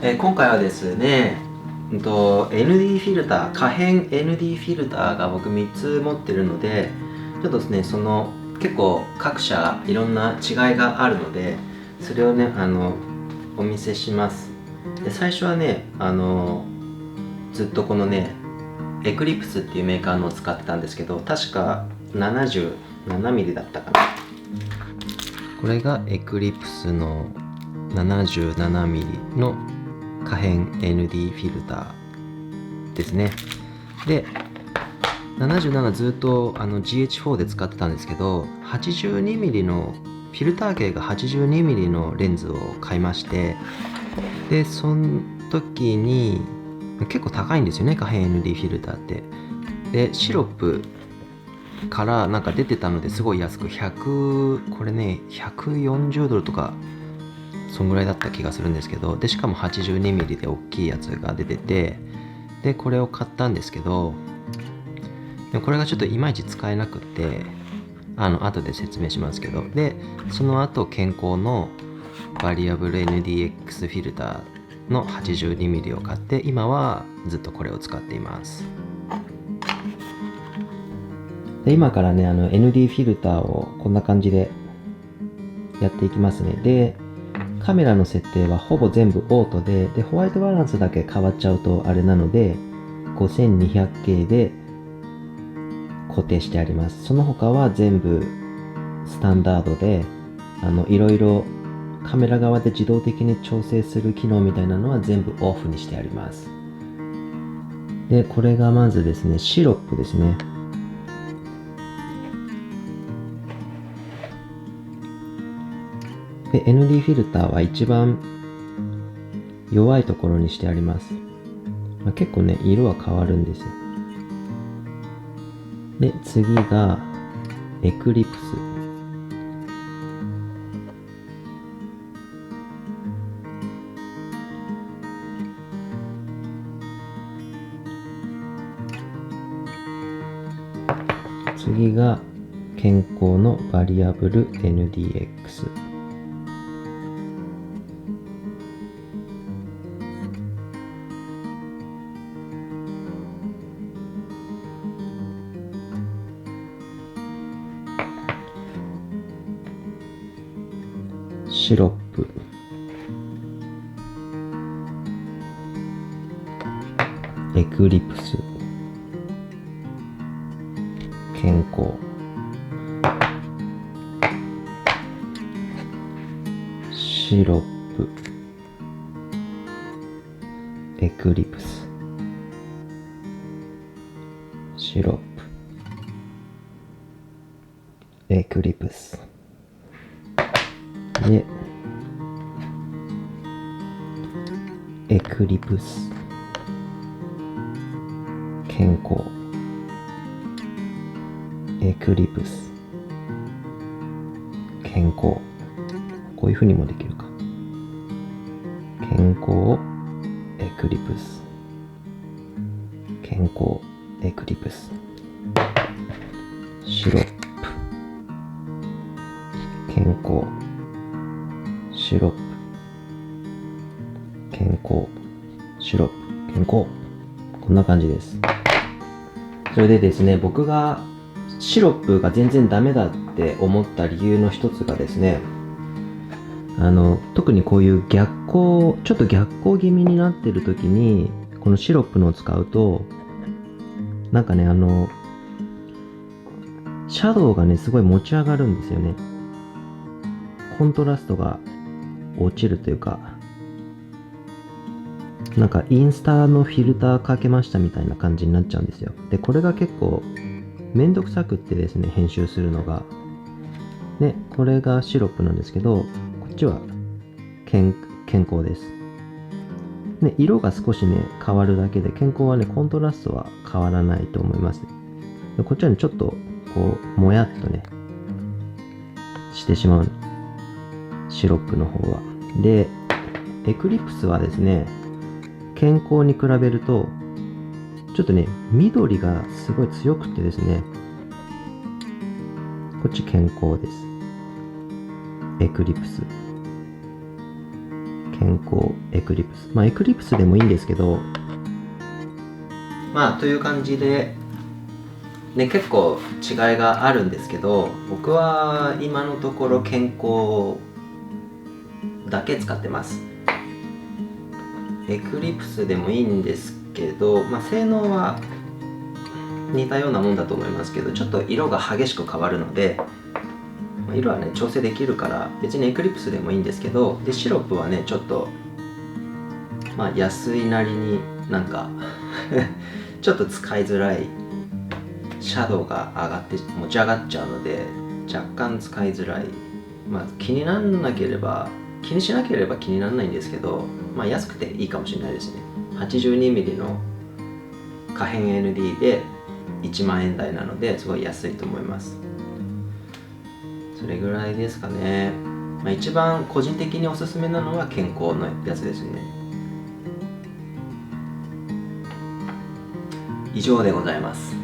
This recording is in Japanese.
今回はですね、ND フィルター、可変 ND フィルターが僕3つ持ってるので、ちょっとですね、その結構各社いろんな違いがあるので、それをね、お見せします。で、最初はね、ずっとこのね、エクリプスっていうメーカーのを使ってたんですけど、確か 77mm だったかな。これがエクリプスの 77mm の可変 ND フィルターですね。で、77ずっとGH4 で使ってたんですけど、82mm のフィルター径が 82mm のレンズを買いまして、でその時に結構高いんですよね、可変 ND フィルターって。でシロップからなんか出てたのですごい安くこれね140ドルとかそんぐらいだった気がするんですけど、でしかも 82mm で大きいやつが出てて、でこれを買ったんですけど、でもこれがちょっといまいち使えなくって後で説明しますけど、でその後健康のバリアブル NDX フィルターの 82mm を買って、今はずっとこれを使っています。で今からねND フィルターをこんな感じでやっていきますね。でカメラの設定はほぼ全部オートで、ホワイトバランスだけ変わっちゃうとあれなので 5200K で固定してあります。その他は全部スタンダードでいろいろカメラ側で自動的に調整する機能みたいなのは全部オフにしてあります。でこれがまずですね、シロップですね。で ND フィルターは一番弱いところにしてあります。結構ね色は変わるんですよ。で次がエクリプス。次が健康のバリアブル NDX。シロップ、エクリプス、健康、シロップ、エクリプス、シロップ、エクリプスでエクリプス、健康、エクリプス、健康。こういう風にもできるか。健康、エクリプス、健康、エクリプス、シロップ、健康、シロップ、健康、シロップ、健康。こんな感じです。それでですね、僕がシロップが全然ダメだって思った理由の一つがですね、特にこういうちょっと逆光気味になってる時にこのシロップのを使うと、なんかねシャドウがねすごい持ち上がるんですよね。コントラストが落ちるというか、なんかインスタのフィルターかけましたみたいな感じになっちゃうんですよ。でこれが結構めんどくさくってですね、編集するのが。でこれがシロップなんですけど、こっちは健康です。ね、色が少しね変わるだけで、健康はねコントラストは変わらないと思います。でこっちはねちょっとこうもやっとねしてしまう、シロップの方は。でエクリプスはですね、健康に比べるとちょっとね緑がすごい強くてですね、こっち健康です。エクリプス、健健康エクリプス、エクリプスでもいいんですけど、という感じでね、結構違いがあるんですけど、僕は今のところ健康だけ使ってます。エクリプスでもいいんですけど、性能は似たようなもんだと思いますけど、ちょっと色が激しく変わるので、色はね調整できるから別にエクリプスでもいいんですけど、でシロップはねちょっと安いなりになんかちょっと使いづらい、シャドウが上がって持ち上がっちゃうので若干使いづらい。気にならなければ、気にしなければ気にならないんですけど、安くていいかもしれないですね。 82mm の可変 ND で1万円台なのですごい安いと思います。それぐらいですかね。一番個人的におすすめなのは健康のやつですね。以上でございます。